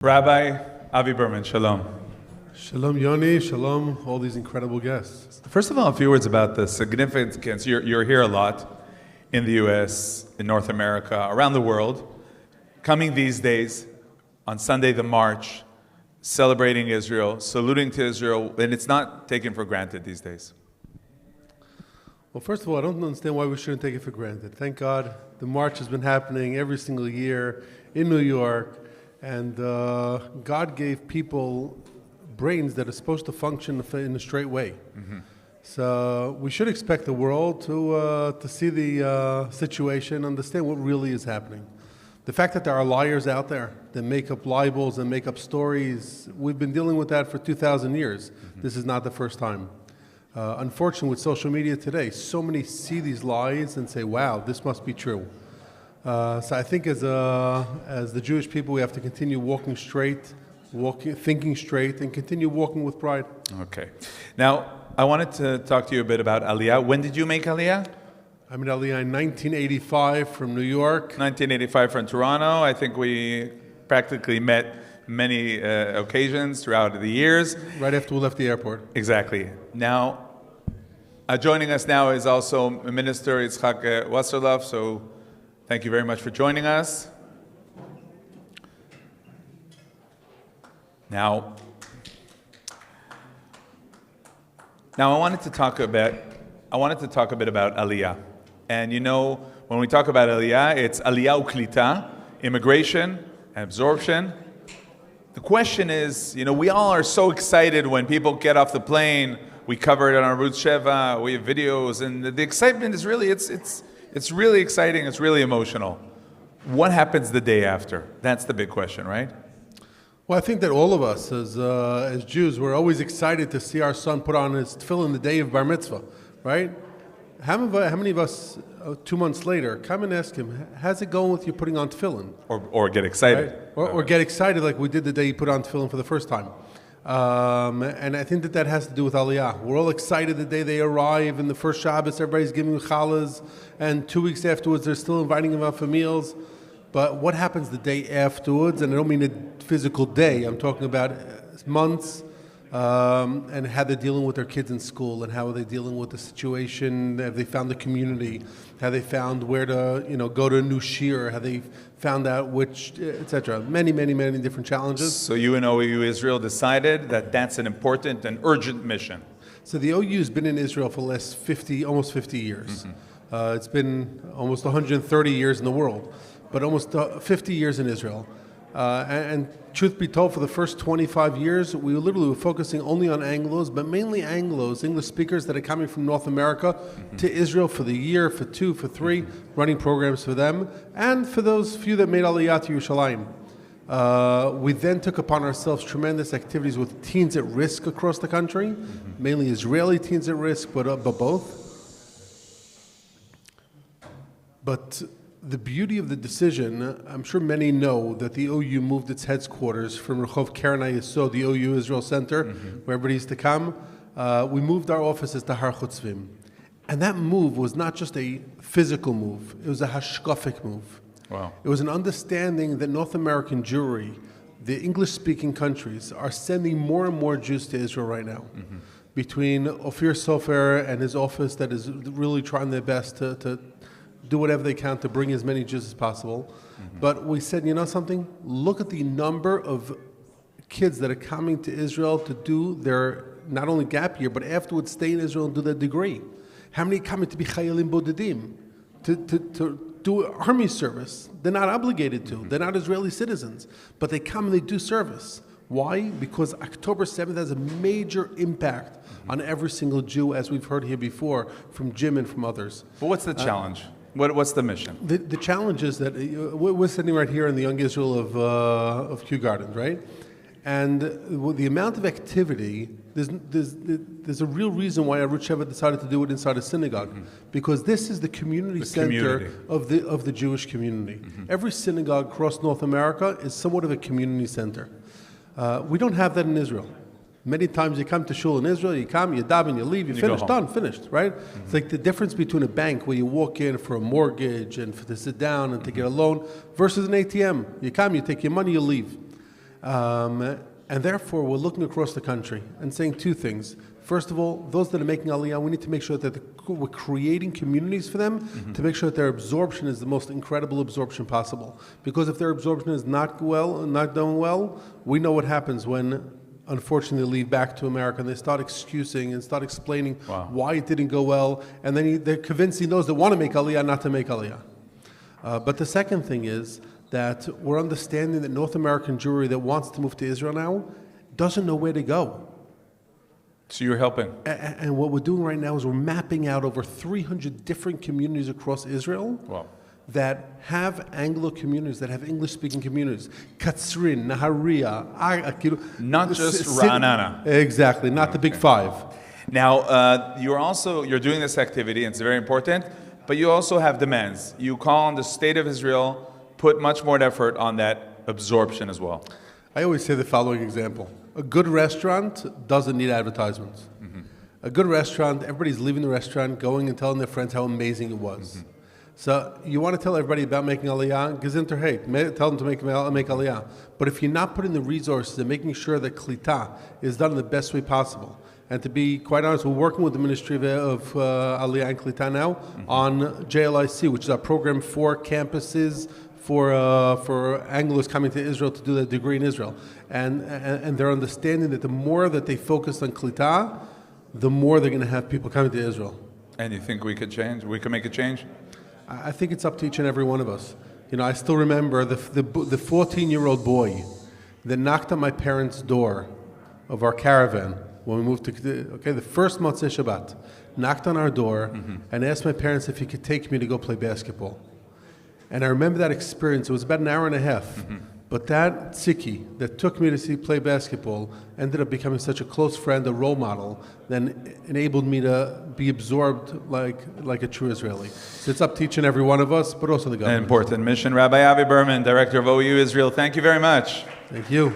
Rabbi Avi Berman, shalom. Shalom Yoni, shalom all these incredible guests. First of all, a few words about the significance. You're here a lot in the U.S., in North America, around the world. Coming these days, on Sunday the March, celebrating Israel, saluting to Israel, and it's not taken for granted these days. Well, first of all, I don't understand why we shouldn't take it for granted. Thank God the march has been happening every single year in New York, and God gave people brains that are supposed to function in a straight way. Mm-hmm. So we should expect the world to see the situation, understand what really is happening. The fact that there are liars out there that make up libels and make up stories, we've been dealing with that for 2,000 years. Mm-hmm. This is not the first time. Unfortunately, with social media today, so many see these lies and say, wow, this must be true. So I think as the Jewish people, we have to continue walking straight, thinking straight, and continue walking with pride. Okay. Now, I wanted to talk to you a bit about Aliyah. When did you make Aliyah? I made Aliyah in 1985 from New York. 1985 from Toronto. I think we practically met many occasions throughout the years. Right after we left the airport. Exactly. Now, joining us now is also Minister Yitzhak Wasserloff, so thank you very much for joining us. Now I wanted to talk a bit about Aliyah. And you know, when we talk about Aliyah, it's Aliyah u'klita, immigration and absorption. The question is, you know, we all are so excited when people get off the plane. We cover it on ARUTZ SHEVA, we have videos, and the excitement is really, it's really exciting, it's really emotional. What happens the day after? That's the big question, right? Well, I think that all of us as Jews, we're always excited to see our son put on his tefillin the day of bar mitzvah, right? How many of us, 2 months later, come and ask him, how's it going with you putting on tefillin? Or get excited. Right? Or get excited like we did the day he put on tefillin for the first time. And I think that has to do with Aliyah. We're all excited the day they arrive, and the first Shabbos, everybody's giving challahs, and 2 weeks afterwards, they're still inviting them out for meals. But what happens the day afterwards? And I don't mean a physical day. I'm talking about months, and how they're dealing with their kids in school, and how are they dealing with the situation. Have they found the community? Have they found where to, go to a new shir? Have they found out which, etc. Many, many, many different challenges. So you and OU Israel decided that that's an important and urgent mission. So the OU's been in Israel for the last almost 50 years. Mm-hmm. It's been almost 130 years in the world, but almost 50 years in Israel. And truth be told, for the first 25 years, we literally were focusing only on Anglos, but mainly Anglos, English speakers that are coming from North America to Israel for the year, for 2, for 3, running programs for them, and for those few that made Aliyah to Yerushalayim. We then took upon ourselves tremendous activities with teens at risk across the country, mainly Israeli teens at risk, but both. But the beauty of the decision, I'm sure many know that the OU moved its headquarters from Rehov Keren HaYesod, the OU Israel Center, where everybody used to come. We moved our offices to ARUTZ SHEVA. And that move was not just a physical move, it was a hashkafic move. Wow. It was an understanding that North American Jewry, the English-speaking countries, are sending more and more Jews to Israel right now. Mm-hmm. Between Ophir Sofer and his office that is really trying their best to do whatever they can to bring as many Jews as possible. Mm-hmm. But we said, you know something? Look at the number of kids that are coming to Israel to do their, not only gap year, but afterwards stay in Israel and do their degree. How many coming to be chayalim bodedim, to do army service? They're not obligated to. They're not Israeli citizens. But they come and they do service. Why? Because October 7th has a major impact on every single Jew, as we've heard here before, from Jim and from others. But what's the challenge? What's the mission? The challenge is that we're sitting right here in the Young Israel of Kew Gardens, right? And the amount of activity, there's a real reason why ARUTZ SHEVA decided to do it inside a synagogue, because this is the community center of the Jewish community. Every synagogue across North America is somewhat of a community center. We don't have that in Israel. Many times you come to shul in Israel, you come, you daven, you leave, you finish, done, finished, right? Mm-hmm. It's like the difference between a bank where you walk in for a mortgage and to sit down and to get a loan versus an ATM. You come, you take your money, you leave. And therefore, we're looking across the country and saying two things. First of all, those that are making Aliyah, we need to make sure that we're creating communities for them to make sure that their absorption is the most incredible absorption possible. Because if their absorption is not done well, we know what happens when, unfortunately, they leave back to America and they start excusing and start explaining why it didn't go well, and then they're convincing those that want to make Aliyah not to make Aliyah. But the second thing is that we're understanding that North American Jewry that wants to move to Israel now doesn't know where to go. So you're helping. And what we're doing right now is we're mapping out over 300 different communities across Israel that have Anglo communities, that have English-speaking communities. Katsrin, Nahariya, not just Ra'anana. Exactly, not the big five. Now, you're doing this activity, and it's very important, but you also have demands. You call on the state of Israel, put much more effort on that absorption as well. I always say the following example. A good restaurant doesn't need advertisements. A good restaurant, everybody's leaving the restaurant, going and telling their friends how amazing it was. So you want to tell everybody about making Aliyah, Gezinter, hey, tell them to make Aliyah. But if you're not putting the resources and making sure that Klita is done in the best way possible, and to be quite honest, we're working with the Ministry of Aliyah and Klita now on JLIC, which is our program for campuses, for Anglos coming to Israel to do their degree in Israel. And they're understanding that the more that they focus on Klita, the more they're going to have people coming to Israel. And you think we could change? We could make a change? I think it's up to each and every one of us. You know, I still remember the 14-year-old boy that knocked on my parents' door of our caravan when we moved to, the first Motzei Shabbat, knocked on our door and asked my parents if he could take me to go play basketball. And I remember that experience. It was about an hour and a half. But that tziki that took me to play basketball ended up becoming such a close friend, a role model, then enabled me to be absorbed like a true Israeli. So it's up to each and every one of us, but also the government. An important mission. Rabbi Avi Berman, Director of OU Israel, thank you very much. Thank you.